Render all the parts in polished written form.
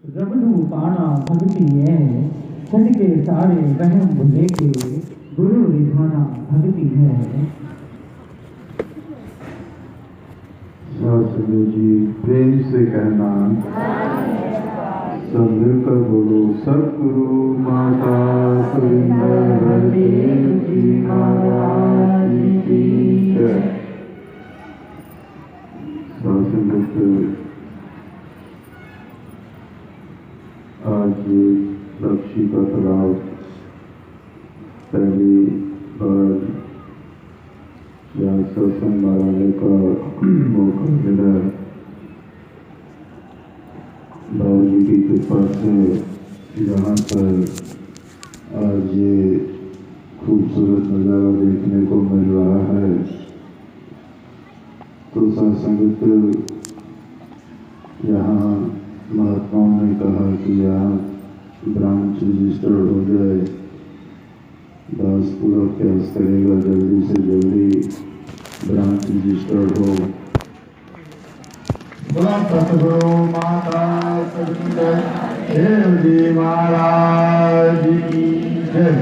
रबड़ू पाना भक्ति है, छड़ के सारे वहम भुले के गुरु रिझाना भक्ति है। सदगुरु जी प्रेम से कहना, सब मिलकर बोलो, सतगुरु माता सुरिंदर देव जी महाराज की जय। संगत आज लक्ष्मी का तालाब पहली बार यहाँ सत्संग मनाने का मौका मिला। बाबा जी की कृपा से यहाँ पर आज ये खूबसूरत नज़ारा देखने को मिल रहा है। तो संगत यहाँ महात्माओं ने कहा कि यहाँ ब्रांच रजिस्टर हो जाए। दास पूरा प्रयास करेगा जल्दी से जल्दी ब्रांच रजिस्टर हो। बोला सतगुरु माता सुरिंदर देव जी महाराज की जय।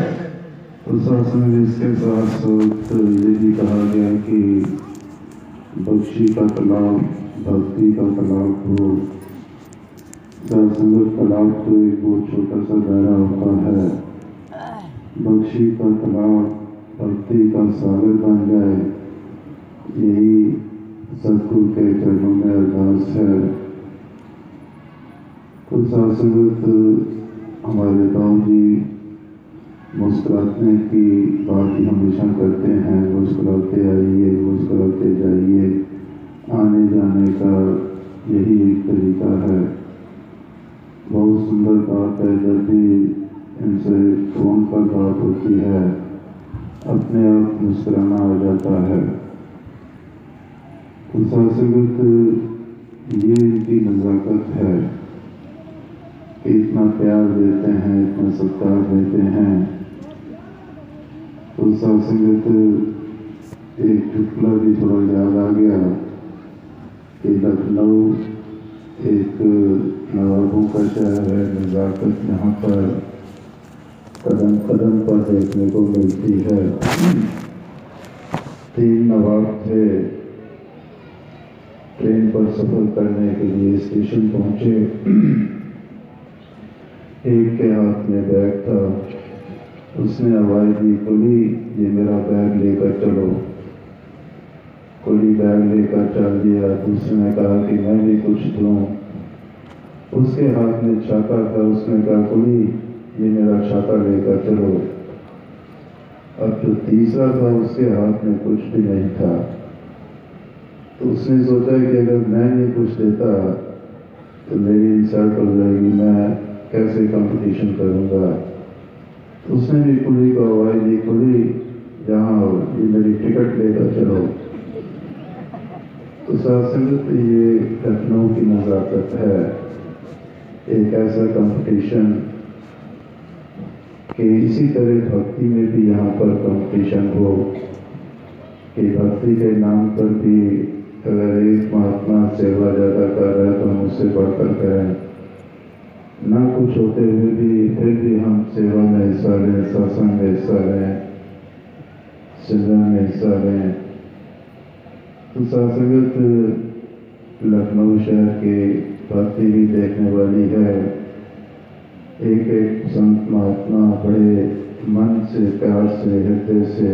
तो सत्संग इसके साथ साथ ये भी कहा गया कि बख्शी का तालाब भक्ति का तालाब हो। सत्संग तालाब तो एक बहुत छोटा सा दायरा होता है, बख्शी का तालाब भक्ति का सागर बन जाए, यही सतगुरु के चरणों में अरदास है। तो सत्संग हमारे बाबू जी मुस्कुराने की बात ही हमेशा करते हैं, मुस्कुराते आइए मुस्कुराते जाइए। आने जाने का यही एक तरीका है। बहुत सुंदर बात है, जब भी इनसे फोन पर बात होती है अपने आप मुस्कुराना आ जाता है। तो सत्संगत ये इनकी नज़ाकत है कि इतना प्यार देते हैं, इतना सत्कार देते हैं। तो सत्संगत एक चुटकुला भी थोड़ा याद आ गया कि लखनऊ एक नवाबों का शहर है। नज़ाकत यहाँ पर कदम कदम पर देखने को मिलती है। 3 नवाब थे, ट्रेन पर सफर करने के लिए स्टेशन पहुंचे। एक के हाथ में बैग था, उसने आवाज़ दी, कुली ये मेरा बैग लेकर चलो। कुली बैग लेकर चल दिया। दूसरे ने कहा कि मैं भी कुछ दूँ। उसके हाथ में छाता था, उसने कहा कुली ये मेरा छाता लेकर चलो। अब जो तीसरा था उसके हाथ में कुछ भी नहीं था। तो उसने सोचा कि अगर मैं नहीं कुछ देता तो मेरी इंसल्ट हो जाएगी, मैं कैसे कंपटीशन करूँगा। तो उसने भी कुली को आवाज़ दी, कुली यहाँ ये मेरी टिकट लेकर चलो। तो सत्संगत ये लखनऊ की नज़ाकत है, एक ऐसा कंपटीशन कि इसी तरह भक्ति में भी यहाँ पर कंपटीशन हो कि भक्ति के नाम पर भी अगर एक महात्मा सेवा ज़्यादा कर रहा है तो हम उससे बढ़कर करें, ना कुछ होते हुए भी फिर भी हम सेवा में हिस्सा लें, सत्संग में हिस्सा लें, सिमरन में हिस्सा लें। तो सत्संगत लखनऊ शहर की भक्ति भी देखने वाली है। एक एक संत महात्मा बड़े मन से प्यार से हृदय से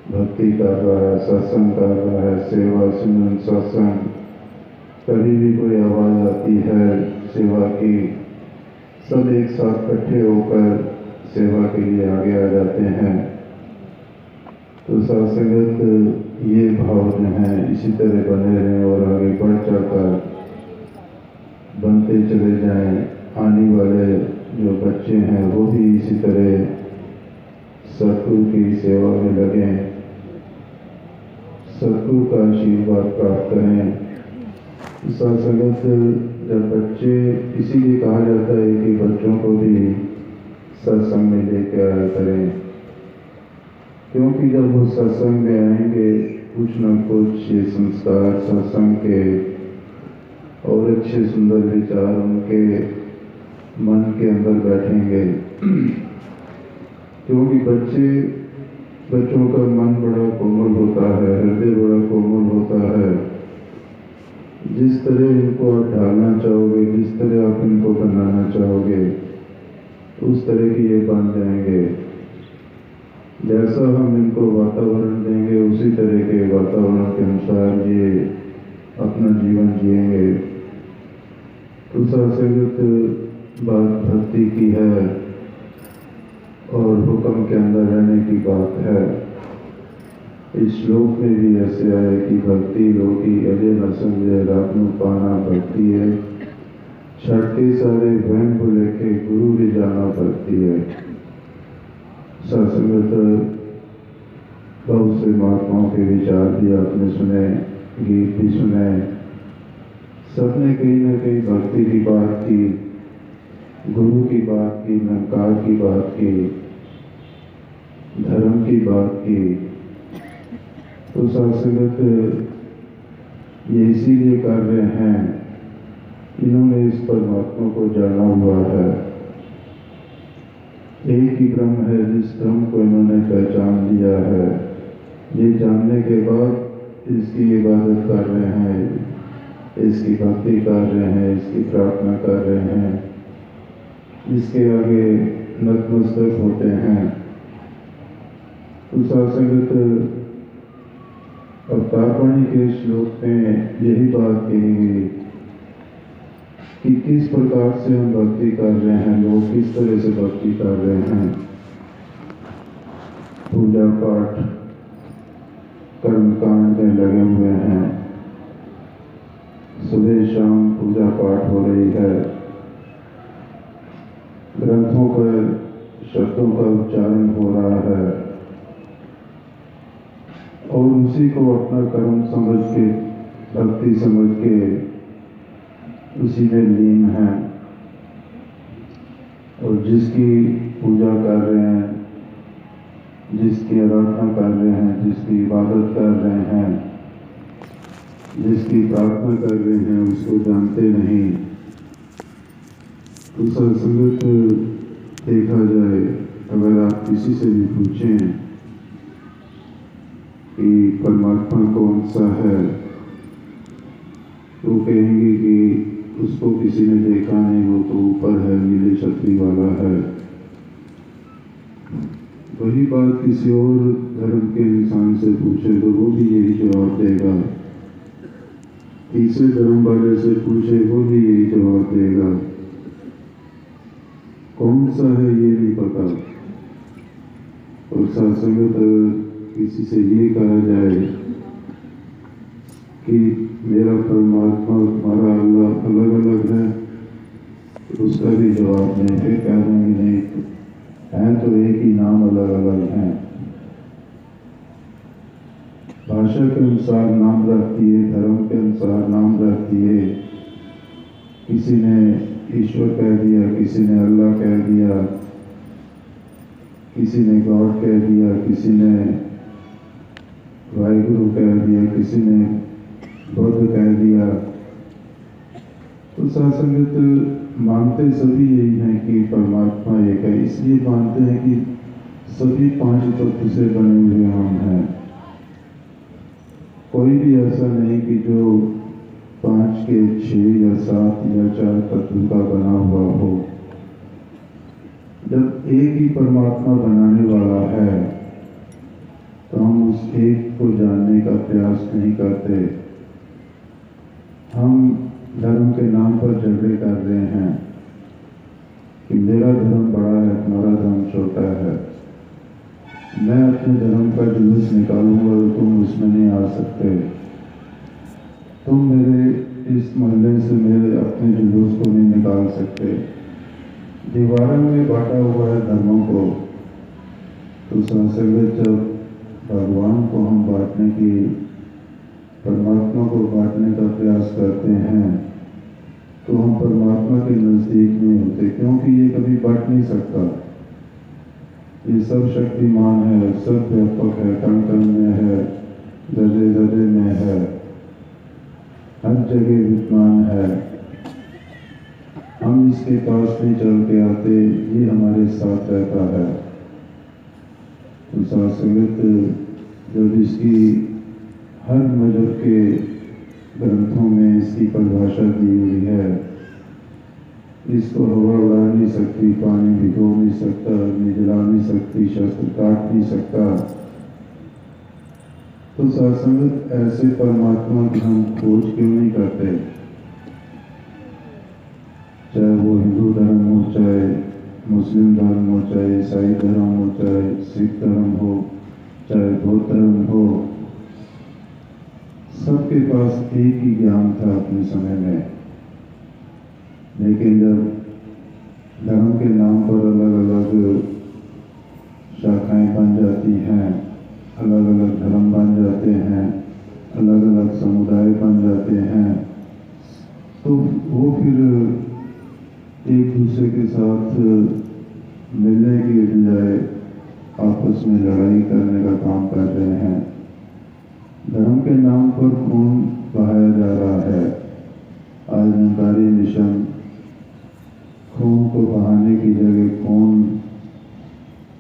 भक्ति कर रहा है, सत्संग कर रहा है, सेवा सिमरन सत्संग। कभी भी कोई आवाज़ आती है सेवा की, सब एक साथ इकट्ठे होकर सेवा के लिए आगे आ जाते हैं। तो सत्संगत ये भाव जो हैं इसी तरह बने रहें और आगे बढ़ चढ़कर बनते चले जाएं। आने वाले जो बच्चे हैं वो भी इसी तरह सतगुरु की सेवा में लगें, सतगुरु का आशीर्वाद प्राप्त करें। सत्संगत जब बच्चे, इसीलिए कहा जाता है कि बच्चों को भी सत्संग में लेकर आया करें, क्योंकि जब वो सत्संग में आएंगे कुछ न कुछ ये संस्कार सत्संग के और अच्छे सुंदर विचार उनके मन के अंदर बैठेंगे। क्योंकि बच्चों का मन बड़ा कोमल होता है, हृदय बड़ा कोमल होता है। जिस तरह इनको आप ढालना चाहोगे, जिस तरह आप इनको बनाना चाहोगे, उस तरह की ये बन जाएंगे। जैसा हम इनको वातावरण देंगे, उसी तरह के वातावरण के अनुसार ये अपना जीवन जिएंगे। तो सत्संगत बात भक्ति की है और हुक्म के अंदर रहने की बात है। इस श्लोक में भी ऐसे आए कि भक्ति लोकी अजय न समझे रावनु पाना भक्ति है, छटके सारे वहम को लेके गुरु भी जाना भक्ति है। सत्संगत बहुत से महात्माओं के विचार भी आपने सुने, गीत भी सुने। सबने कहीं ना कहीं भक्ति की बात की, गुरु की बात की, निरंकार की बात की, धर्म की बात की। तो सत्संगत ये इसीलिए कर रहे हैं, इन्होंने इस परमात्मा को जाना हुआ है। एक ही ब्रह्म है, जिस ब्रह्म को इन्होंने पहचान लिया है। ये जानने के बाद इसकी इबादत कर रहे हैं, इसकी भक्ति कर रहे हैं, इसकी प्रार्थना कर रहे हैं, इसके आगे नतमस्तक होते हैं। तो सत्संगत अवतारवाणी के श्लोक में यही बात कही गई कि किस प्रकार से हम भक्ति कर रहे हैं, लोग किस तरह से भक्ति कर रहे हैं। पूजा पाठ कर्मकांड में लगे हुए हैं, सुबह शाम पूजा पाठ हो रही है, ग्रंथों पर शब्दों का उच्चारण हो रहा है और उसी को अपना कर्म समझ के, भक्ति समझ के उसी में लीन है। और जिसकी पूजा कर रहे हैं, जिसकी आराधना कर रहे हैं, जिसकी इबादत कर रहे हैं, जिसकी प्रार्थना कर रहे हैं, उसको जानते नहीं। तो सत्संगत देखा जाए, अगर आप किसी से भी पूछें कि परमात्मा कौन सा है, तो कहेंगे कि उसको किसी ने देखा नहीं, वो तो ऊपर है, नीले छतरी वाला है। वही बात किसी और धर्म के इंसान से पूछे तो वो भी यही जवाब देगा। तीसरे धर्म वाले से पूछे, वो भी यही जवाब देगा। कौन सा है ये नहीं पता। और सत्संगत किसी से ये कहा जाए कि मेरा परमात्मा तुम्हारा अल्लाह अलग अलग है, उसका भी जवाब नहीं। फिर कह देंगे नहीं, है तो एक ही नाम, अलग अलग हैं। भाषा के अनुसार नाम रखती है, धर्म के अनुसार नाम रखती है। किसी ने ईश्वर कह दिया, किसी ने अल्लाह कह दिया, किसी ने गॉड कह दिया, किसी ने वाहिगुरु कह दिया, किसी ने बुद्ध कह दिया। तो सत्संगत मानते सभी यही हैं कि परमात्मा एक है। इसलिए मानते हैं कि सभी 5 तत्व से बने हुए हम हैं। कोई भी ऐसा नहीं कि जो 5 के 6 या 7 या 4 तत्व का बना हुआ हो। जब एक ही परमात्मा बनाने वाला है तो हम उस एक को जानने का प्रयास नहीं करते। हम धर्म के नाम पर झगड़े कर रहे हैं कि मेरा धर्म बड़ा है, तुम्हारा धर्म छोटा है। मैं अपने धर्म का जुलूस निकालूंगा तो तुम उसमें नहीं आ सकते। तुम मेरे इस मोहल्ले से मेरे अपने जुलूस को नहीं निकाल सकते। दीवारों में बांटा हुआ है धर्मों को। तो सत्संगत जब भगवान को हम बांटने की, परमात्मा को बांटने का प्रयास करते हैं तो हम परमात्मा के नजदीक नहीं होते, क्योंकि ये कभी बांट नहीं सकता। ये सब शक्तिमान है, सब व्यापक है, कण कण में है, जरे जरे में है। हर जगह विद्यमान है। हम इसके पास नहीं चल के आते, ये हमारे साथ रहता है। तो संगत जब इसकी हर मजहब के ग्रंथों में इसकी परिभाषा दी हुई है, इसको हवा उड़ा नहीं सकती, पानी भिगो नहीं सकता, अग्नि जला नहीं सकती, शस्त्र काट नहीं सकता। तो सत्संगत ऐसे परमात्मा की हम खोज क्यों नहीं करते? चाहे वो हिंदू धर्म हो, चाहे मुस्लिम धर्म हो, चाहे ईसाई धर्म हो, चाहे सिख धर्म हो, चाहे बौद्ध धर्म हो, सबके पास एक ही ज्ञान था अपने समय में। लेकिन जब धर्म के नाम पर अलग अलग शाखाएं बन जाती हैं, अलग अलग धर्म बन जाते हैं, अलग अलग समुदाय बन जाते हैं, तो वो फिर एक दूसरे के साथ मिलने के बजाय आपस में लड़ाई करने का काम कर रहे हैं। धर्म के नाम पर खून बहाया जा रहा है। आज निरंकारी मिशन खून को बहाने की जगह खून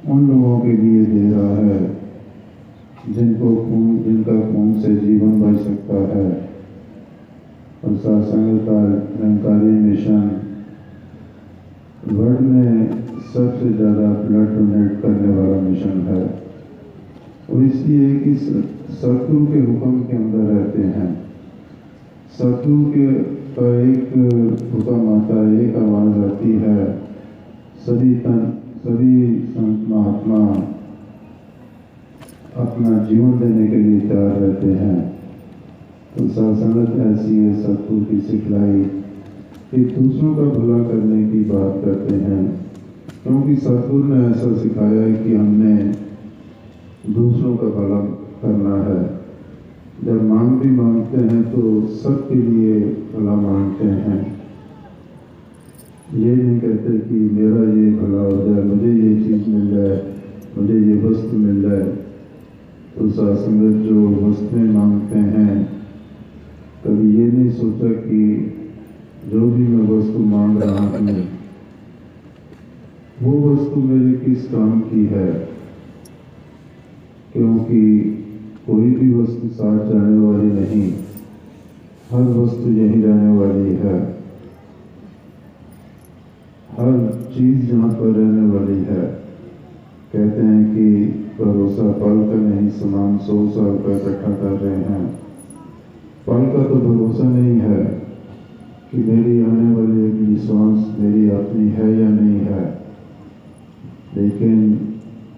उन लोगों के लिए दे रहा है जिनका खून से जीवन बच सकता है। और सत्संग का निरंकारी मिशन वर्ल्ड में सबसे ज़्यादा ब्लड डोनेट करने वाला मिशन है। और इसलिए कि सतगुरु के हुक्म के अंदर रहते हैं। सतगुरु के का एक हुक्म आता है, एक आवाज़ आती है, सभी संत महात्मा अपना जीवन देने के लिए तैयार रहते हैं। तो सत्संगत ऐसी है सतगुरु की सिखलाई कि दूसरों का भला करने की बात करते हैं, क्योंकि सतगुरु ने ऐसा सिखाया है कि हमने दूसरों का भला करना है। जब भी मांगते हैं तो सबके लिए भला मांगते हैं। ये नहीं कहते कि मेरा ये भला हो जाए, मुझे ये चीज़ मिल जाए, मुझे ये वस्तु मिल जाए। तो सत्संगत जो वस्तुएं मांगते हैं, कभी ये नहीं सोचा कि जो भी मैं वस्तु मांग रहा हूँ वो वस्तु मेरे किस काम की है, क्योंकि कोई भी वस्तु साथ जाने वाली नहीं, हर वस्तु यहीं रहने वाली है। हर चीज जहाँ पर रहने वाली है। कहते हैं कि भरोसा पल का नहीं, समान 100 साल का इकट्ठा कर रहे हैं। पल का तो भरोसा नहीं है कि मेरी आने वाली अगली सांस मेरी अपनी है या नहीं है, लेकिन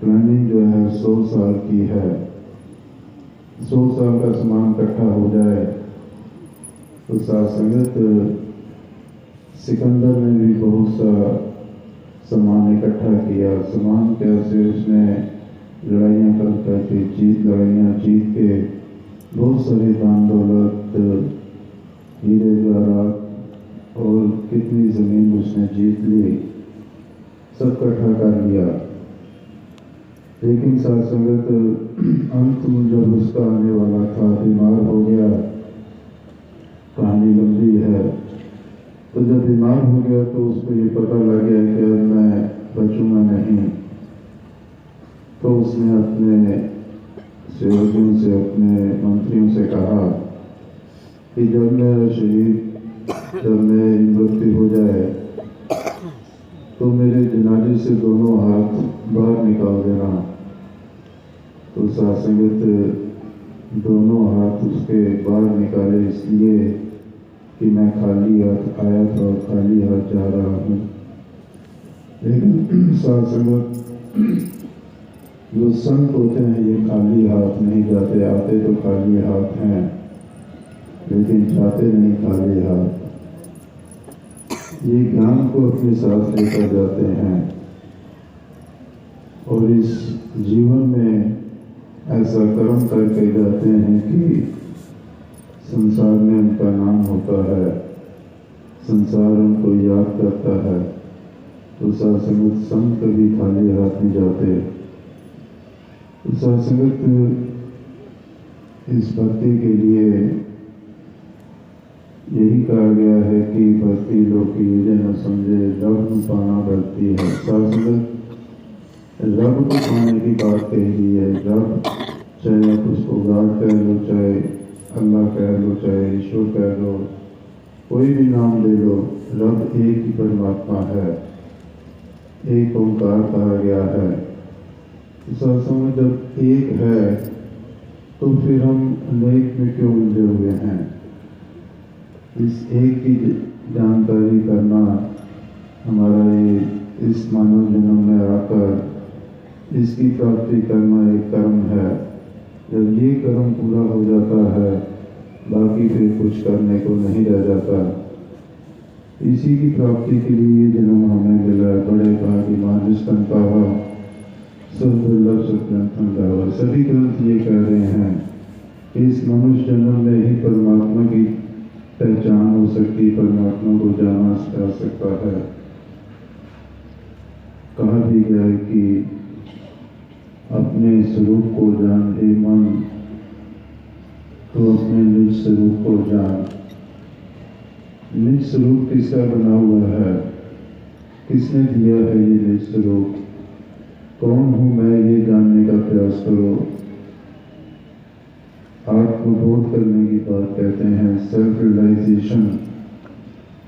प्लानिंग जो है 100 साल की है। 100 साल का सामान इकट्ठा हो जाए तो सत्संगत सिकंदर ने भी बहुत सा सामान इकट्ठा किया। सामान कैसे? उसने लड़ाइयाँ कर करके लड़ाइयाँ जीत के बहुत सारे दान दौलत, हीरे जवाहरात और कितनी ज़मीन उसने जीत ली, सब इकट्ठा कर लिया। लेकिन सत्संगत अंत में जब उसका आने वाला था, बीमार हो गया, कहानी लंबी है। तो जब बीमार हो गया तो उसको ये पता लग गया कि मैं बचूंगा नहीं। तो उसने अपने सेवकों से, अपने मंत्रियों से कहा कि जब मेरा शरीर, जब मेरी मृत्यु हो जाए तो मेरे जनाजे से दोनों हाथ बाहर निकाल देना। तो सत्संगत दोनों हाथ उसके बाहर निकाले, इसलिए कि मैं खाली हाथ आया था और खाली हाथ जा रहा हूँ। लेकिन सत्संगत जो संत होते हैं ये खाली हाथ नहीं जाते, आते तो खाली हाथ हैं लेकिन जाते नहीं खाली हाथ। ये ज्ञान को अपने साथ लेकर जाते हैं और इस जीवन में ऐसा कर्म करके जाते हैं कि संसार में उनका नाम होता है, संसार उनको याद करता है। तो सत्संगत संत कभी खाली हाथ नहीं जाते। तो सत्संगत इस भक्ति के लिए यही कहा गया है कि भक्ति लोग की ये न समझे रब न पाना भक्ति है। शाश्वत रब को पाने की बात कही गई है। रब चाहे आप उसको गॉड कह लो, चाहे अल्लाह कह लो, चाहे ईश्वर कह लो, कोई भी नाम ले लो, रब एक ही परमात्मा है, एक ओंकार कहा गया है। इस अवस्था में जब एक है तो फिर हम अनेक में क्यों उलझे हुए हैं? इस एक की जानकारी करना हमारा ये इस मानव जन्म में आकर इसकी प्राप्ति करना एक कर्म है। जब ये कर्म पूरा हो जाता है, बाकी फिर कुछ करने को नहीं रह जाता। इसी की प्राप्ति के लिए ये जन्म हमें मिला। बड़े भाग्यवान जिसकन पावा सब दुर्लभ सत्ग्रंथन गावा। सभी ग्रंथ ये कह रहे हैं कि इस मनुष्य जन्म में ही परमात्मा की पहचान हो सकती, परमात्मा को जाना जा सकता है। कहा भी गया है कि अपने स्वरूप को जान हे मन, तो अपने निज स्वरूप को जान। निज स्वरूप किसका बना हुआ है? किसने दिया है ये निज स्वरूप? कौन हूं मैं, ये जानने का प्रयास करो। आत्मबोध करने की बात कहते हैं, सेल्फ रियलाइजेशन,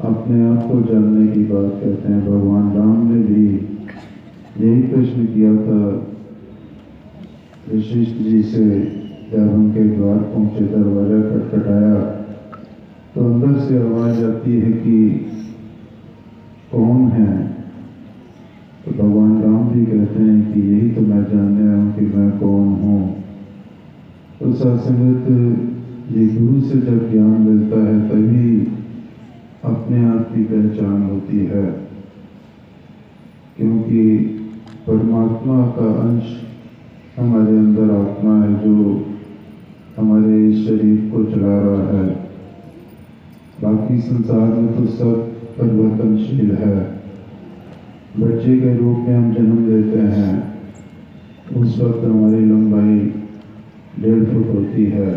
अपने आप को जानने की बात कहते हैं। भगवान राम ने भी यही प्रश्न किया था वशिष्ठ जी से, जब उनके द्वार पहुंचे, दरवाजा खटखटाया तो अंदर से आवाज आती है कि कौन है? तो भगवान राम भी कहते हैं कि यही तो मैं जानने आया हूं कि मैं कौन हूं। तो सत्संगत, ये गुरु से जब ज्ञान मिलता है तभी अपने आप की पहचान होती है, क्योंकि परमात्मा का अंश हमारे अंदर आत्मा है जो हमारे इस शरीर को चला रहा है। बाकी संसार में तो सब परिवर्तनशील है। बच्चे के रूप में हम जन्म लेते हैं, उस वक्त हमारी लंबाई 1.5 फुट होती है।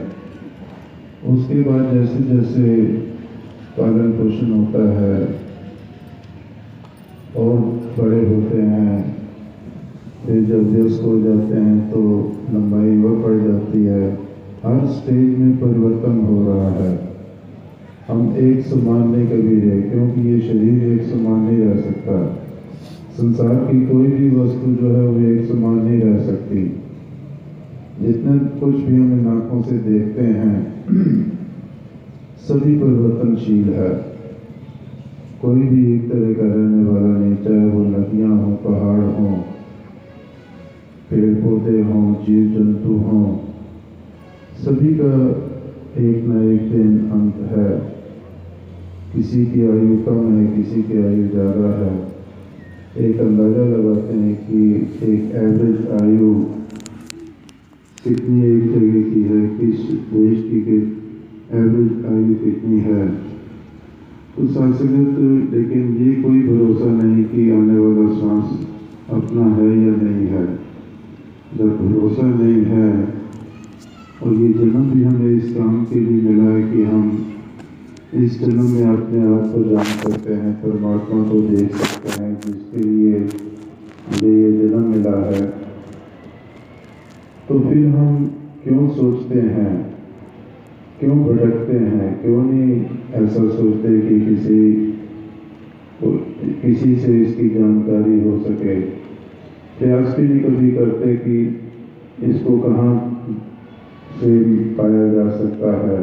उसके बाद जैसे जैसे पालन पोषण होता है और बड़े होते हैं, फिर जब वयस्क हो जाते हैं तो लंबाई और बढ़ जाती है। हर स्टेज में परिवर्तन हो रहा है। हम एक समान नहीं कभी रहे, क्योंकि ये शरीर एक समान नहीं रह सकता। संसार की कोई भी वस्तु जो है वो एक समान नहीं रह सकती। जितना कुछ भी हम इन आंखों से देखते हैं सभी परिवर्तनशील है। कोई भी एक तरह का रहने वाला नहीं, चाहे वो नदियां हों, पहाड़ हों, पेड़ पौधे हों, जीव जंतु हों, सभी का एक न एक दिन अंत है। किसी की आयु कम है, किसी की आयु ज़्यादा है। एक अंदाज़ा लगाते हैं कि एक एवरेज आयु कितनी एक जगह की है, किस देश की एवरेज आयु कितनी है। तो संस्कृत, लेकिन ये कोई भरोसा नहीं कि आने वाला सांस अपना है या नहीं है। जब भरोसा नहीं है, और ये जन्म भी हमें इस काम के लिए मिला है कि हम इस जन्म में अपने आप को जान सकते हैं, परमात्मा को देख सकते हैं, जिसके लिए मुझे ये जन्म मिला है। तो फिर हम क्यों सोचते हैं, क्यों भटकते हैं, क्यों नहीं ऐसा सोचते कि किसी से इसकी जानकारी हो सके। प्रयास भी नहीं कभी करते कि इसको कहाँ से पाया जा सकता है।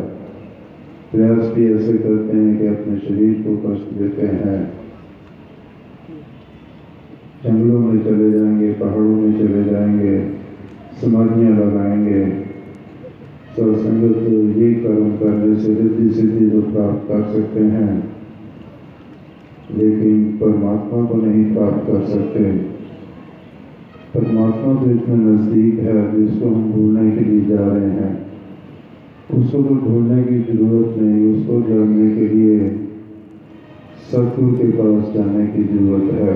प्रयास भी ऐसे करते हैं कि अपने शरीर को कष्ट देते हैं। जंगलों में चले जाएंगे, पहाड़ों में चले जाएंगे, समाधियाँ लगाएंगे। सत्संगत ये कर्म करने से रिद्धि सिद्धि जो प्राप्त कर सकते हैं, लेकिन परमात्मा को नहीं प्राप्त कर सकते। परमात्मा तो इतना नज़दीक है, जिसको हम ढूंढने के लिए जा रहे हैं, उसको तो ढूंढने की जरूरत नहीं। उसको जानने के लिए सतगुरु के पास जाने की जरूरत है,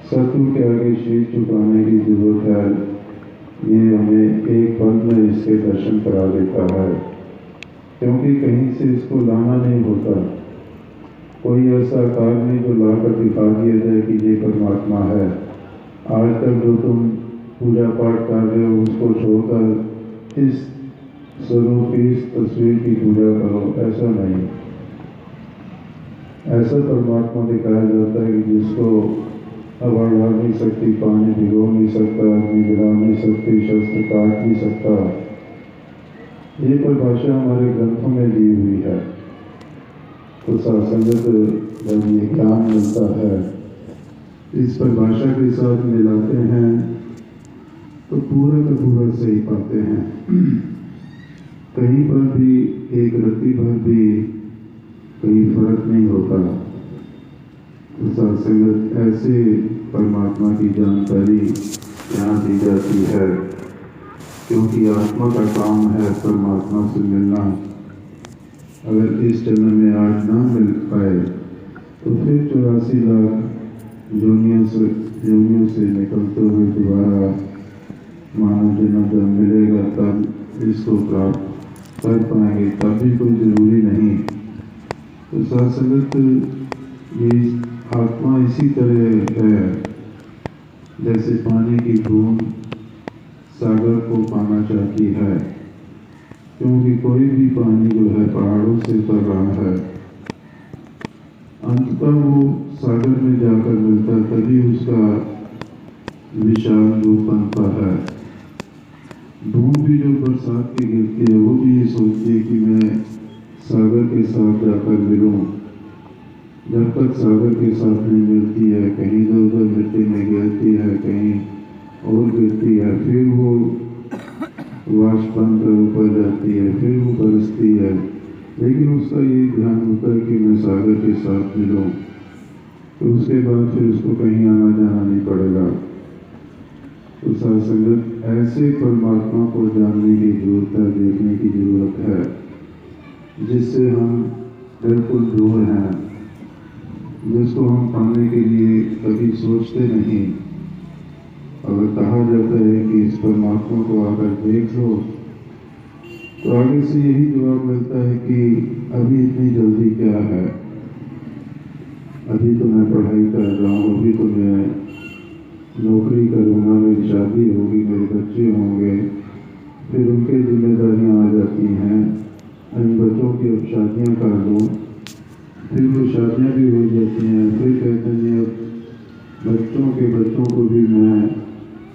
सतगुरु के आगे शीश झुकाने की जरूरत है। ये हमें एक पल में इसके दर्शन करा देता है। क्योंकि कहीं से इसको लाना नहीं होता। कोई ऐसा कार्य नहीं जो लाकर दिखा दिया जाए कि ये परमात्मा है। आज तक जो तुम पूजा पाठ कर रहे हो उसको छोड़कर इस स्वरूप की, इस तस्वीर की पूजा करो, ऐसा नहीं। ऐसा परमात्मा दिखाया जाता है कि जिसको हवा उड़ा नहीं सकती, पानी भिगो नहीं सकता, अग्नि जला नहीं सकती, शस्त्र काट नहीं सकता। ये परिभाषा हमारे ग्रंथों में दी हुई है। तो सत्संगत जब ये ज्ञान मिलता है, इस परिभाषा के साथ मिलाते हैं तो पूरा का पूरा सही पाते हैं। कहीं पर भी एक रत्ती भर भी कहीं फर्क नहीं होता। तो सत्संगत ऐसे परमात्मा की जानकारी यहाँ दी जाती है, क्योंकि आत्मा का काम है परमात्मा से मिलना। अगर इस जन्म में आज ना मिल पाए तो फिर 84 लाख योनियों से निकलते हुए दोबारा मानव जन्म जब मिलेगा तब इसको प्राप्त कर पाएंगे, तब भी कोई जरूरी नहीं। तो सत्संगत ये आत्मा इसी तरह है जैसे पानी की बूंद सागर को पाना चाहती है, क्योंकि कोई भी पानी जो है पहाड़ों से उतर रहा है, अंततः वो सागर में जाकर मिलता है, तभी उसका विशाल रूप बनता है। बूंद भी जो बरसात की गिरती है वो भी ये सोचती है कि मैं सागर के साथ जाकर मिलूं। जब तक सागर के साथ नहीं मिलती है, कहीं इधर उधर मिट्टी में गिरती है, कहीं और गिरती है, फिर वो वाष्प बनकर ऊपर जाती है, फिर वो बरसती है। लेकिन उसका ये ध्यान होता है कि मैं सागर के साथ मिलूं, तो उसके बाद फिर उसको कहीं आना जाना नहीं पड़ेगा। तो सत्संगत ऐसे परमात्मा को जानने की जरूरत है, देखने की जरूरत है, जिससे हम बिल्कुल दूर हैं, जिसको हम पाने के लिए कभी सोचते नहीं। अगर कहा जाता है कि इस परमात्मा को आकर देख लो, तो आगे से यही जवाब मिलता है कि अभी इतनी जल्दी क्या है, अभी तो मैं पढ़ाई कर रहा हूँ, अभी तो मैं नौकरी करूँगा, मेरी शादी होगी, मेरे बच्चे होंगे, फिर उनके जिम्मेदारियाँ आ जाती हैं, इन बच्चों की अब शादियाँ कर लूँ, फिर वो शादियाँ भी हो जाती हैं, फिर कहते हैं अब बच्चों को भी मैं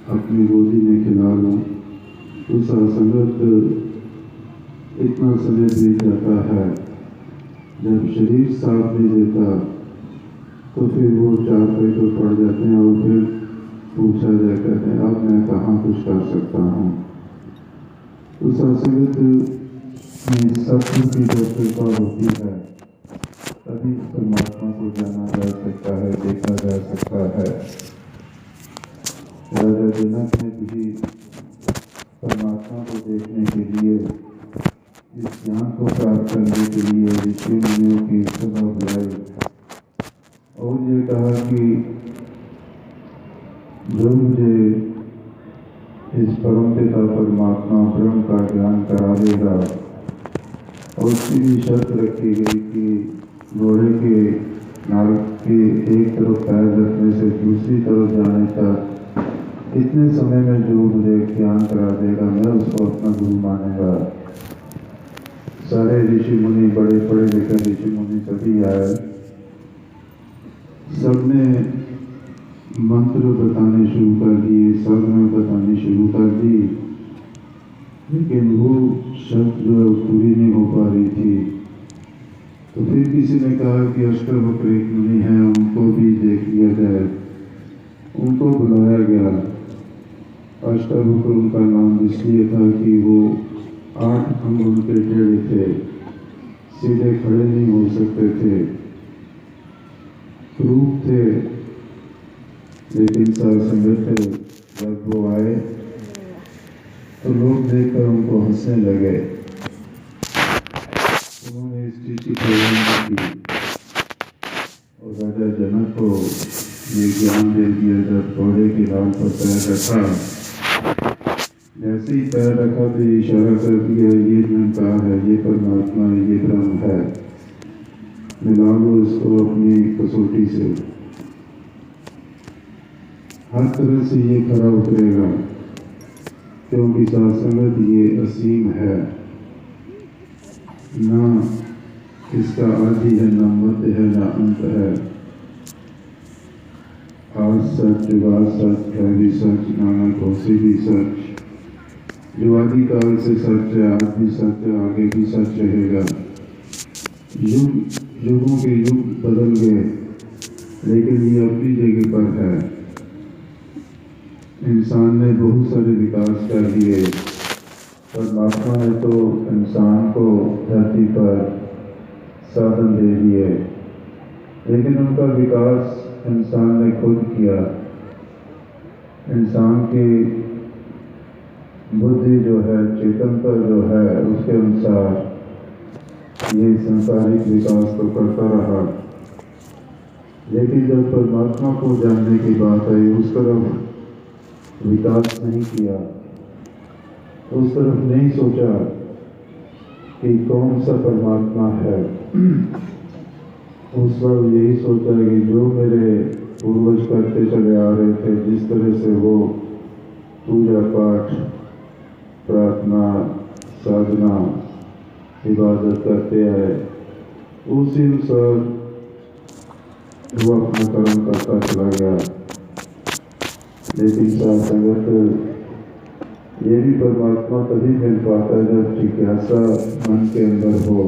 अपनी गोदी में खिला लूँ। तो सत्संगत इतना समय बीत जाता है, जब शरीर साथ नहीं देता तो फिर वो चार पे तो पड़ जाते हैं और फिर पूछा जाए, कहते हैं अब मैं कहाँ कुछ कर सकता हूँ। तो सत्संगत में सत्य की जब कृपा होती है, तभी परमात्मा को जाना जा सकता है, देखा जा सकता है। राजा जनक ने भी परमात्मा को देखने के लिए, इस ज्ञान को प्राप्त करने के लिए ऋषि मुनियों की सभा बुलाई और ये कहा कि जो मुझे इस परम पिता परमात्मा ब्रह्म का ज्ञान करा देगा, और उसकी भी शर्त रखी गई कि घोड़े के नाल के एक तरफ पैर रखने से दूसरी तरफ जाने तक इतने समय में जो मुझे ज्ञान करा देगा, मैं उसको अपना गुरु मानेगा। सारे ऋषि मुनि, बड़े पढ़े लिखे ऋषि मुनि सभी आए, सबने मंत्र बताने शुरू कर दिए, साधना बतानी शुरू कर दी, लेकिन वो शब्द जो पूरी नहीं हो पा रही थी। तो फिर किसी ने कहा कि अष्टवक्र एक मुनि हैं, उनको भी देख लिया जाए। उनको बुलाया गया। अष्टवक्र उनका नाम इसलिए था कि वो 8 अंग उनके टेढ़े थे, सीधे खड़े नहीं हो सकते थे, रूप थे, लेकिन सत्संगत जब वो आए तो लोग देखकर उनको हंसने लगे। उन्होंने इस चीज की प्रेरणा की और राजा जनक को ये ज्ञान दे दिया। जब घोड़े की राल पर पैर रखा, जैसे ही पैर रखा तो ये इशारा कर दिया, ये निरंकार है, ये परमात्मा है, ये ब्रह्म है, मिला लो इसको अपनी कसौटी से। हर तरह से ये खरा उतरेगा, क्योंकि सत्संगत ये असीम है, ना इसका आदि है, ना मध्य है, ना अंत है। आज सच, जुगाड़ सच, है भी सच, नानक होसे भी सच। जो आदिकाल से सच है, आज भी सच है, आगे भी सच रहेगा। युगों के युग बदल गए, लेकिन ये अपनी जगह पर है। इंसान ने बहुत सारे विकास कर लिए, परमात्मा ने तो इंसान को धरती पर साधन दे दिए, लेकिन उनका विकास इंसान ने खुद किया। इंसान की बुद्धि जो है, चेतनता जो है, उसके अनुसार ये संसारिक विकास तो करता रहा, लेकिन जब परमात्मा को जानने की बात आई, उस तरफ विकास नहीं किया, उस तरफ नहीं सोचा कि कौन सा परमात्मा है। उस वक्त यही सोचा कि जो मेरे पूर्वज करते चले आ रहे थे, जिस तरह से वो पूजा पाठ, प्रार्थना, साधना, इबादत करते आए, उसी अनुसार वो अपना कर्म करता चला गया। लेकिन सत्संगत ये भी परमात्मा तभी मिल पाता है जब जिज्ञासा मन के अंदर हो।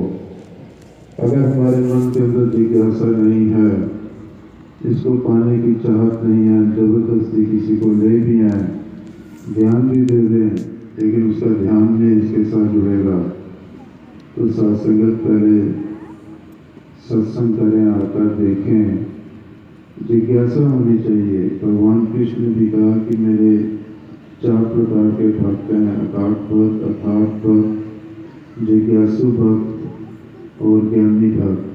अगर हमारे मन के अंदर जिज्ञासा नहीं है, इसको पाने की चाहत नहीं है, जबरदस्ती किसी को ले भी आए, ज्ञान भी दे दें, लेकिन उसका ध्यान नहीं इसके साथ जुड़ेगा, तो सत्संगत पहले सत्संग करें, आकर देखें, जिज्ञासा होनी चाहिए। भगवान कृष्ण ने भी कहा कि मेरे 4 प्रकार के भक्त हैं, अकाट भक्त, अर्थात भक्त, जिज्ञासु भक्त और ज्ञानी भक्त।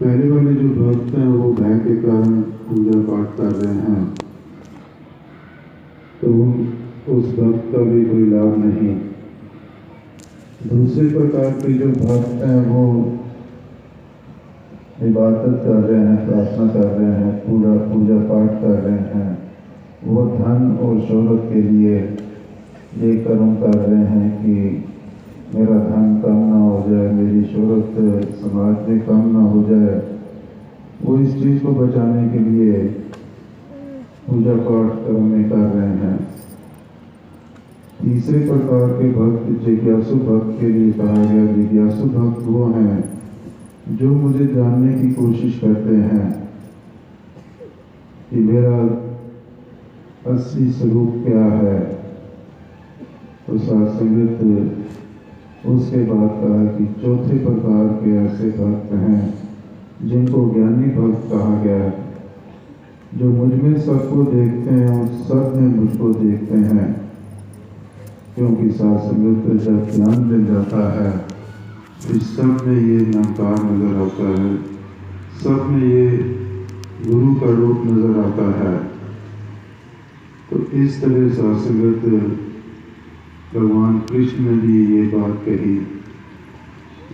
पहले वाले जो भक्त हैं वो भय के कारण पूजा पाठ कर रहे हैं, तो उस भक्त का भी कोई लाभ नहीं। दूसरे प्रकार के जो भक्त हैं वो इबादत कर रहे हैं, प्रार्थना कर रहे हैं, पूजा पाठ कर रहे हैं, वो धन और शोहरत के लिए ये कर्म कर रहे हैं कि मेरा धन कम ना हो जाए, मेरी शोहरत समाज में कम ना हो जाए। वो इस चीज़ को बचाने के लिए पूजा पाठ कर्म में कर रहे हैं। तीसरे प्रकार के भक्त जिज्ञासु भक्त के लिए कहा गया, जिज्ञासु भक्त वो हैं जो मुझे जानने की कोशिश करते हैं कि मेरा असली स्वरूप क्या है। तो सत्संगत उसके बाद कहा कि चौथे प्रकार के ऐसे भक्त हैं जिनको ज्ञानी भक्त कहा गया, जो मुझ में सबको देखते हैं और सब में मुझको देखते हैं। क्योंकि सत्संगत जब ज्ञान मिल जाता है, इस सब में ये निरंकार नजर आता है, सब में ये गुरु का रूप नजर आता है। तो इस तरह सत्संगत भगवान कृष्ण ने भी ये बात कही,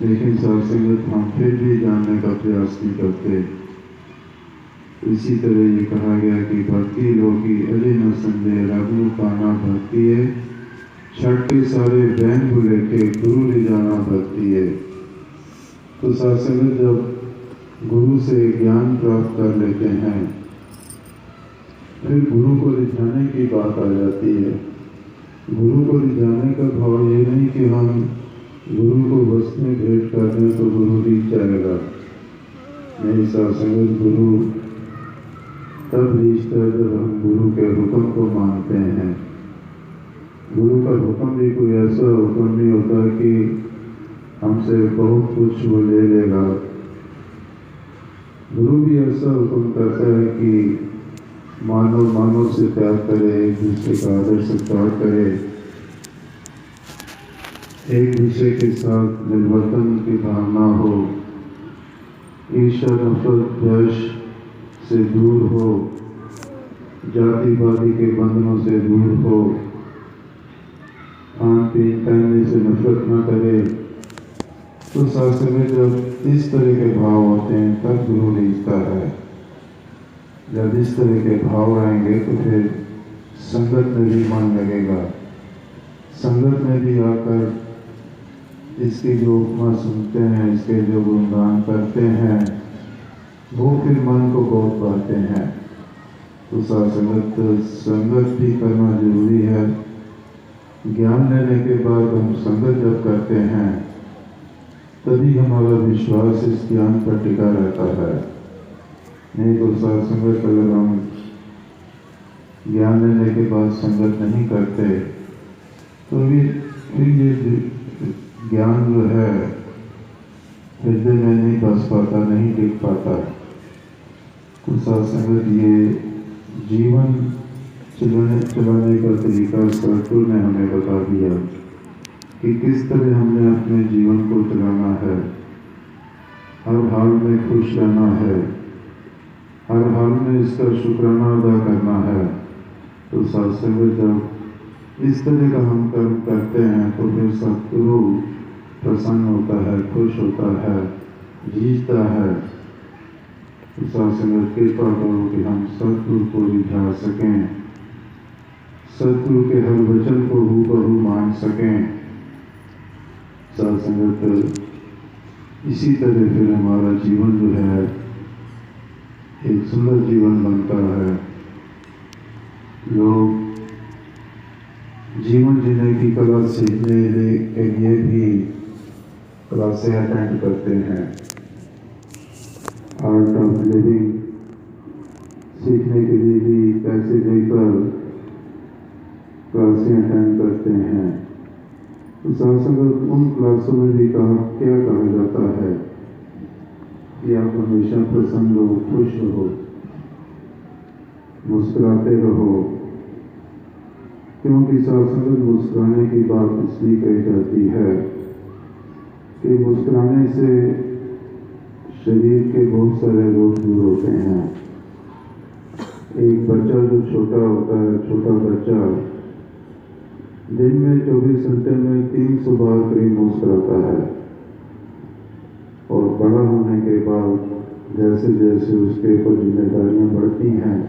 लेकिन सत्संगत हम फिर भी जानने का प्रयास नहीं करते। इसी तरह ये कहा गया कि भक्ति लोगी अजय न संदेह, रघु पाना भक्ति है, छठ के सारे बहन को लेके गुरु ले जाना भक्ति है। तो सत्संगत जब गुरु से ज्ञान प्राप्त कर लेते हैं, फिर गुरु को रिझाने की बात आ जाती है। गुरु को रिझाने का भाव ये नहीं कि हम गुरु को वस्त्र में भेंट कर दें तो गुरु रिझ जाएगा। नहीं, सत्संगत गुरु तब रिझता है जब हम गुरु के हुक्म को मानते हैं। गुरु का हुक्म भी कोई ऐसा हुक्म नहीं होता कि हमसे बहुत कुछ वो ले लेगा। गुरु भी ऐसा हुक्म करता है कि मानव से प्यार करे, एक दूसरे का आदर सत्कार करे, एक दूसरे के साथ मिलवतन की भावना हो, ईर्ष्या नफरत द्वेष से दूर हो, जातिवादी के बंधनों से दूर हो, खान पीन पहनने से नफरत न करे। तो शास्त्र में जब इस तरह के भाव होते हैं तब गुरु रीझता है। जब इस तरह के भाव आएंगे तो फिर संगत में भी मन लगेगा। संगत में भी आकर इसकी जो उपमा सुनते हैं, इसके जो गुणगान करते हैं, वो फिर मन को बहुत पाते हैं। तो संगत भी करना जरूरी है। ज्ञान लेने के बाद हम संगत जब करते हैं तभी हमारा विश्वास इस ज्ञान पर टिका रहता है। नहीं तो संगत अगर हम ज्ञान लेने के बाद संगत नहीं करते तो फिर ये ज्ञान जो है हृदय में नहीं बस पाता, नहीं टिक पाता। तो संगत ये जीवन चलाने का तरीका सतगुरु ने हमें बता दिया कि किस तरह हमने अपने जीवन को चलाना है। हर हाल में खुश रहना है, हर हाल में इसका शुक्राना अदा करना है। तो सत्संग जब इस तरह का हम कर्म करते हैं तो फिर सतगुरु प्रसन्न होता है, खुश होता है, जीतता है। तो सत्संग कृपा करो कि हम सतगुरु को रिझा सकें, सतगुरु के हर वचन को हूबहू मान सकें। सत्संगत इसी तरह फिर हमारा जीवन जो है एक सुंदर जीवन बनता है। लोग जीवन जीने की कला सीखने के लिए भी क्लासें अटेंड करते हैं। आर्ट ऑफ लिविंग सीखने के लिए भी पैसे देकर क्लासें अटेंड करते हैं। तो सत्संग उन क्लासों में भी क्या कहा जाता है कि आप हमेशा प्रसन्न रहो, खुश रहो, मुस्कुराते रहो। क्योंकि सत्संग मुस्कुराने की बात इसलिए कही जाती है कि मुस्कुराने से शरीर के बहुत सारे रोग दूर होते हैं। एक बच्चा जो छोटा होता है, छोटा बच्चा दिन में 24 घंटे में 300 बार करीब मुस्कुराता है। और बड़ा होने के बाद जैसे जैसे उसके ऊपर जिम्मेदारियां बढ़ती हैं,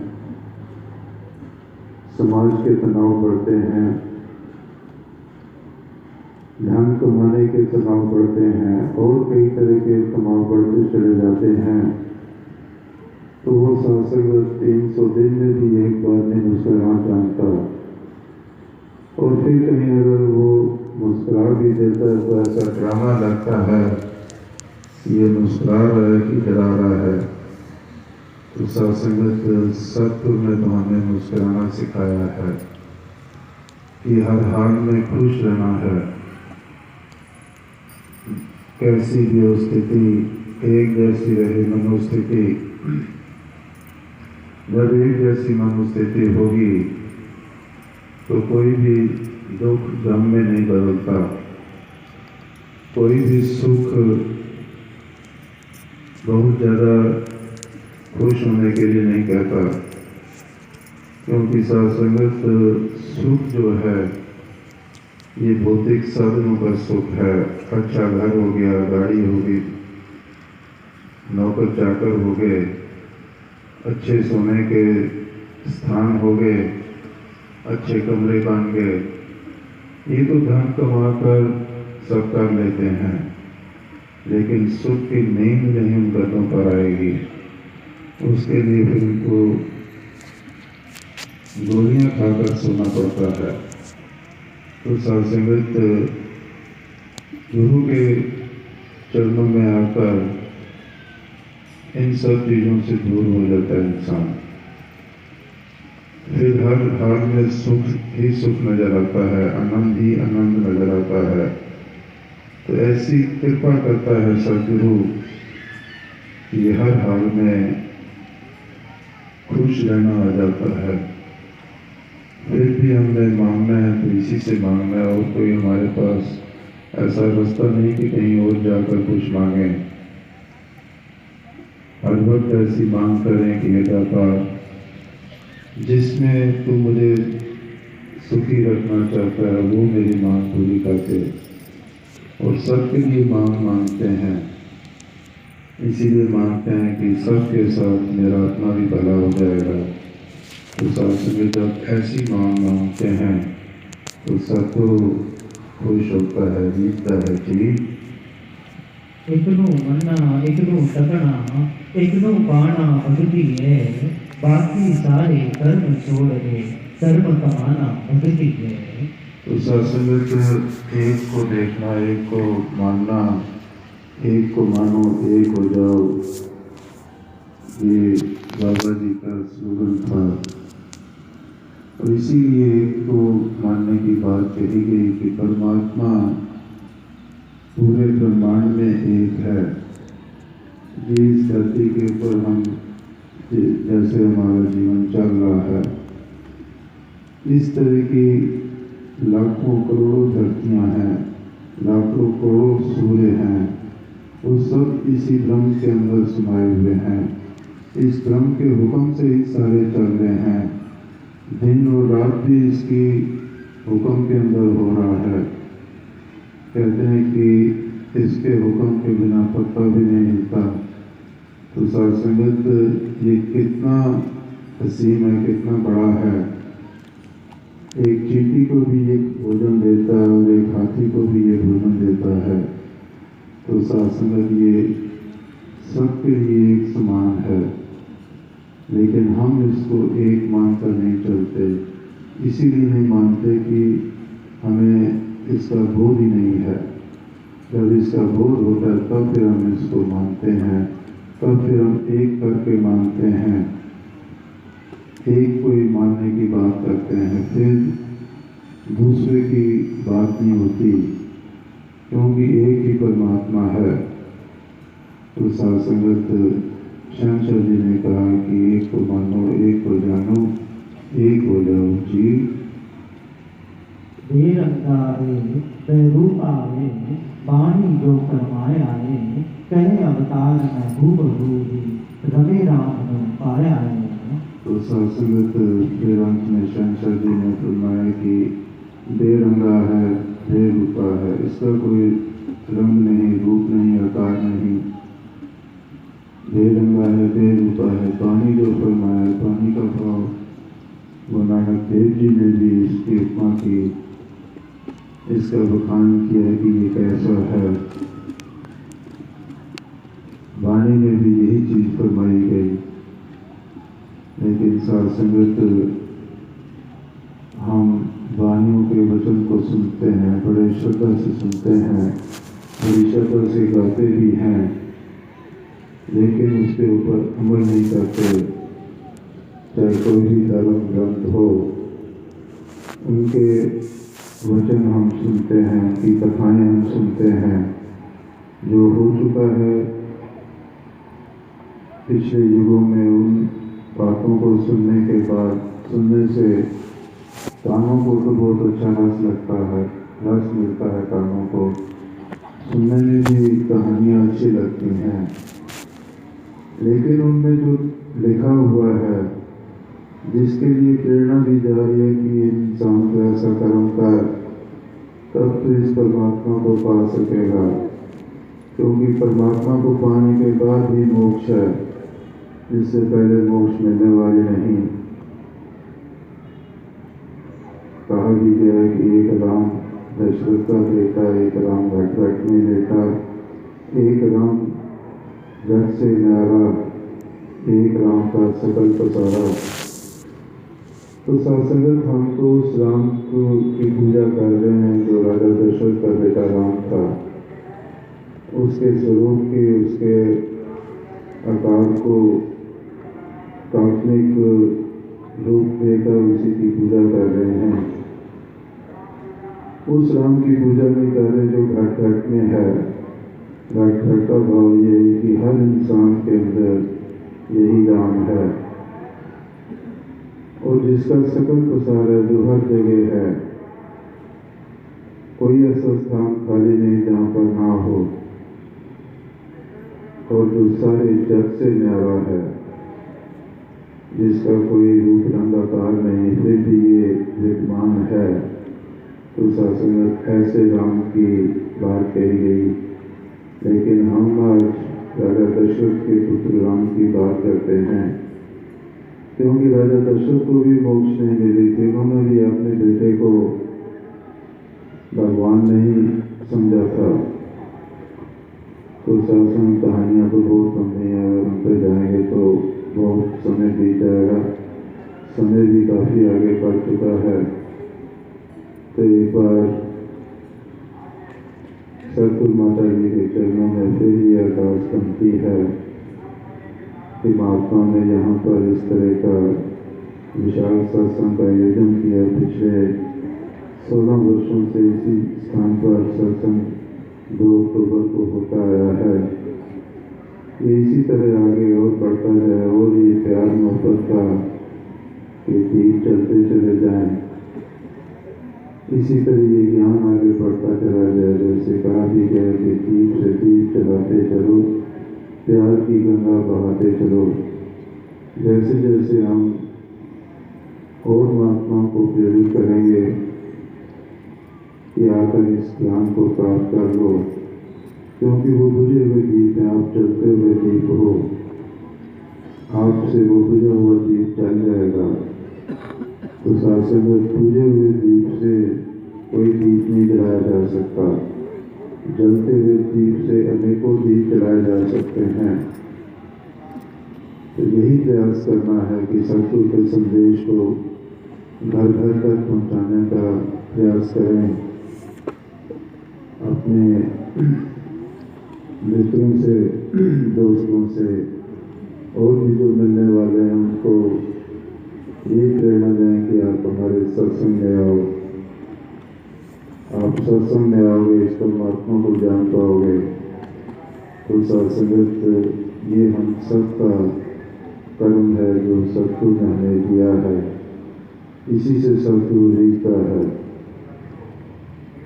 समाज के तनाव बढ़ते हैं, धन कमाने के तनाव बढ़ते हैं और कई तरह के तनाव बढ़ते चले जाते हैं। तो वो सत्संग 300 दिन में भी एक बार नहीं मुस्कुराना जानता। और फिर कहीं अगर वो मुस्कुरा भी देता है तो ऐसा ड्रामा लगता है ये मुस्कुरा रहा है कि डरा रहा है। तो सत्संगत सतगुरु ने तो हमें मुस्कुराना सिखाया है कि हर हाल में खुश रहना है। कैसी भी स्थिति एक जैसी रहे मनोस्थिति, जब एक जैसी मनोस्थिति होगी तो कोई भी दुख गम में नहीं बदलता, कोई भी सुख बहुत ज़्यादा खुश होने के लिए नहीं कहता। क्योंकि सत्संगत सुख जो है ये भौतिक साधनों का सुख है। अच्छा घर हो गया, गाड़ी होगी, नौकर चाकर हो गए, अच्छे सोने के स्थान हो गए, अच्छे कमरे बन गए, ये तो धन कमा कर सब कर लेते हैं। लेकिन सुख की नींद नहीं उन गद्दों पर आएगी। उसके लिए फिर उनको गोलियां खाकर सोना पड़ता है। तो सत्संगत गुरु के चरणों में आकर इन सब चीज़ों से दूर हो जाता है इंसान। फिर हर हाल में सुख ही सुख नजर आता है, आनंद ही आनंद नजर आता है। तो ऐसी कृपा करता है सदगुरु कि हर हाल में खुश रहना आ जाता है। फिर भी हमने मांगना है तो इसी से मांगना है, और कोई हमारे पास ऐसा रास्ता नहीं कि कहीं और जाकर कुछ मांगे। हर वक्त ऐसी मांग करें कि हे दाता, जिसमें तू मुझे सुखी रखना चाहता है वो मेरी मांग पूरी कर दे। और सबके लिए मांग मांगते हैं, इसीलिए मांगते हैं कि सबके साथ मेरा अपना भी भला हो जाएगा। तो शास्त्र में जब ऐसी मांग मांगते हैं तो सतो खुश होता है, जीतता है। जी एकनू मन्ना एकनू टकना एकनू पाना भक्ति है, बाकी सारे कर्म छोड़ दे कर्म कमाना भक्ति है। तो सत्संग एक को देखना, एक को मानना, एक को मानो एक हो जाओ, ये बाबा जी का स्लोगन था। और इसीलिए एक को मानने की बात कही गई कि परमात्मा पूरे ब्रह्मांड में एक है। जिस धरती के ऊपर हम जैसे हमारा जीवन चल रहा है, इस तरह की लाखों करोड़ों धरतियां हैं, लाखों करोड़ों सूर्य हैं, वो सब इसी ब्रह्म के अंदर समाये हुए हैं। इस ब्रह्म के हुक्म से ही सारे चल रहे हैं। दिन और रात भी इसकी हुक्म के अंदर हो रहा है। कहते हैं कि इसके हुक्म के बिना पत्ता भी नहीं हिलता। तो साथ संगत ये कितना हसीन है, कितना बड़ा है। एक चींटी को भी ये भोजन देता है और एक हाथी को भी ये भोजन देता है। तो साथ संगत ये सबके लिए एक समान है, लेकिन हम इसको एक मानकर नहीं चलते। इसीलिए नहीं मानते कि हमें इसका बोध ही नहीं है। जब इसका बोध होता है तब फिर हम इसको मानते हैं, तब फिर हम एक करके मानते हैं, एक को ही मानने की बात करते हैं, फिर दूसरे की बात नहीं होती, क्योंकि एक ही परमात्मा है। तो साथ संगत शंकर जी ने कहा कि एक को मानो, एक को जानो, एक हो जाओ। जी बेरंगारे रूप आए वाणी जो फरमाया है, कहे अवतार में भूप भूरी रमे राम पाया है। तो सत्संगत फिर अंत में शंकर जी ने फरमाया कि बेरंगा है, बेरूपा है, इसका कोई रंग नहीं, रूप नहीं, आकार नहीं। बेरंगा है, बेरूपा है, पानी जो फरमाया, पानी का भाव गुरु नानक देव जी ने भी इसकी उपमा की, इसका बखान किया कि ये कैसा है। वाणी में भी यही चीज फरमाई गई। लेकिन साथ संगत हम वाणियों के वचन को सुनते हैं, बड़े श्रद्धा से सुनते हैं, बड़ी श्रद्धा से गाते भी हैं, लेकिन उसके ऊपर अमल नहीं करते। चाहे कोई भी धर्म ग्रंथ हो, उनके वचन हम सुनते हैं, उनकी कथाएं हम सुनते हैं। जो हो चुका है पिछले युगों में, उन बातों को सुनने के बाद, सुनने से कानों को तो बहुत अच्छा रस लगता है, रस मिलता है कानों को, सुनने में भी कहानियाँ अच्छी लगती हैं। लेकिन उनमें जो लिखा हुआ है, जिसके लिए प्रेरणा दी जा रही है कि इंसान को ऐसा कर्म कर, तब तो इस परमात्मा को पा सकेगा। क्योंकि परमात्मा को पाने के बाद ही मोक्ष है, इससे पहले मोक्ष मिलने वाली नहीं। कहा भी गया है कि एक राम दशरथ का बेटा, एक राम घट में बेटा, एक राम जग से न्यारा, एक राम का सकल पसारा। तो सत्संगत हम तो उस राम को की पूजा कर रहे हैं जो राजा दशरथ का बेटा राम था। उसके स्वरूप के, उसके आकार को काल्पनिक रूप देकर उसी की पूजा कर रहे हैं। उस राम की पूजा नहीं कर रहे जो घट घट में है। घट घट का भाव ये है कि हर इंसान के अंदर यही राम है, और जिसका सकल प्रसार है, जो हर जगह है। कोई ऐसा स्थान खाली नहीं जहाँ पर ना हो, और जो सारे जग से न्यारा है, जिसका कोई रूप रंग आकार नहीं, फिर भी ये विद्यमान है। संगत ऐसे राम की बात कही गई, लेकिन हम आज राजा दशरथ के पुत्र राम की बात करते हैं, क्योंकि राजा दशरथ को भी मोक्ष नहीं मिली थी। उन्होंने भी अपने बेटे को भगवान नहीं समझा था। तो शासन कहानियाँ तो बहुत लंबी हैं, अगर उन पर जाएंगे तो बहुत समय बीत जाएगा। समय भी काफ़ी आगे बढ़ चुका है। तो एक बार सतगुरु माता जी के चरणों में फिर ये अरदास बनती है कि महात्मा ने यहाँ पर इस तरह का विशाल सत्संग का आयोजन किया। पिछले 16 वर्षों से इसी स्थान पर सत्संग 2 अक्टूबर को होता आया है। ये इसी तरह आगे और बढ़ता जाए और ये प्यार मोहब्बत का ये दीप चलते चले जाएं। इसी तरह ये ज्ञान आगे बढ़ता चला जाए। जैसे कहा भी गया कि दीप से दीप चलाते चलो, प्यार की गंगा बहाते चलो। जैसे जैसे हम और महात्माओं को प्रेरित करेंगे कि आकर इस ज्ञान को प्राप्त कर लो, क्योंकि वो बुझे हुए दीप हैं, आप चलते हुए दीप हो, आपसे वो बुझा हुआ दीप जल जाएगा। तो शासन में बुझे हुए दीप से कोई दीप नहीं जलाया जा सकता। जलते हुए दीप से अनेकों दीप जलाए जा सकते हैं। तो यही प्रयास करना है कि सत्संग के संदेश को घर घर तक पहुंचाने का प्रयास करें। अपने मित्रों से, दोस्तों से और भी जो मिलने वाले हैं उनको ये प्रेरणा दें कि आप हमारे सत्संग में आओ। आप सत्संग में आओगे इस परमात्मा को जान पाओगे। तो सत्संगत ये हम सबका कर्म है जो सतगुरु ने हमें दिया है। इसी से सतगुरु रिझता है।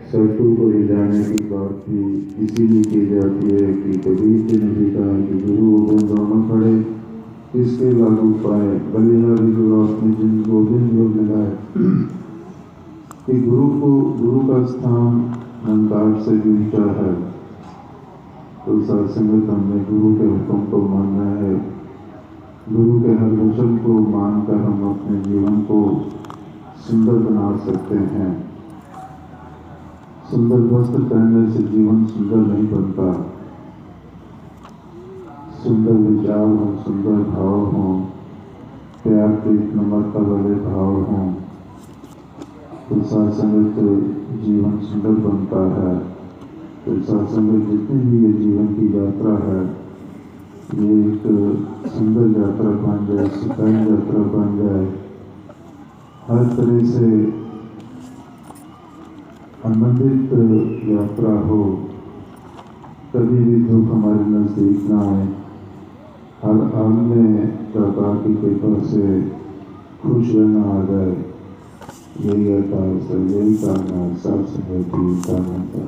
सतगुरु को रिझाने की बात भी इसीलिए की जाती है कि कबीर जी ने भी कहा कि गुरु गोविंद दोनों खड़े किसके लागू पाए, बलिहारी गुरु अपने जिन गोविंद योग लगाए। कि गुरु का स्थान अहंकार से भी ऊंचा है। तो सत्संगत हमने गुरु के हुक्म को मानना है। गुरु के हर वचन को मानकर हम अपने जीवन को सुंदर बना सकते हैं। सुंदर वस्त्र पहनने से जीवन सुंदर नहीं बनता। सुंदर विचार हों, सुंदर भाव हों, प्यार प्रीत नम्रता वाले भाव हों, तो सत्संगत जीवन सुंदर बनता है। तो सत्संगत जितनी भी ये जीवन की यात्रा है, ये एक सुंदर यात्रा बन जाए, सुखद यात्रा बन जाए, हर तरह से आनंदित यात्रा हो। कभी भी दुख हमारे नजदीक ना आए। हर अन्य प्रकार की कृपा से खुश रहना आ जाए। यही अरदास है, यही कामना सत्संग की कामना।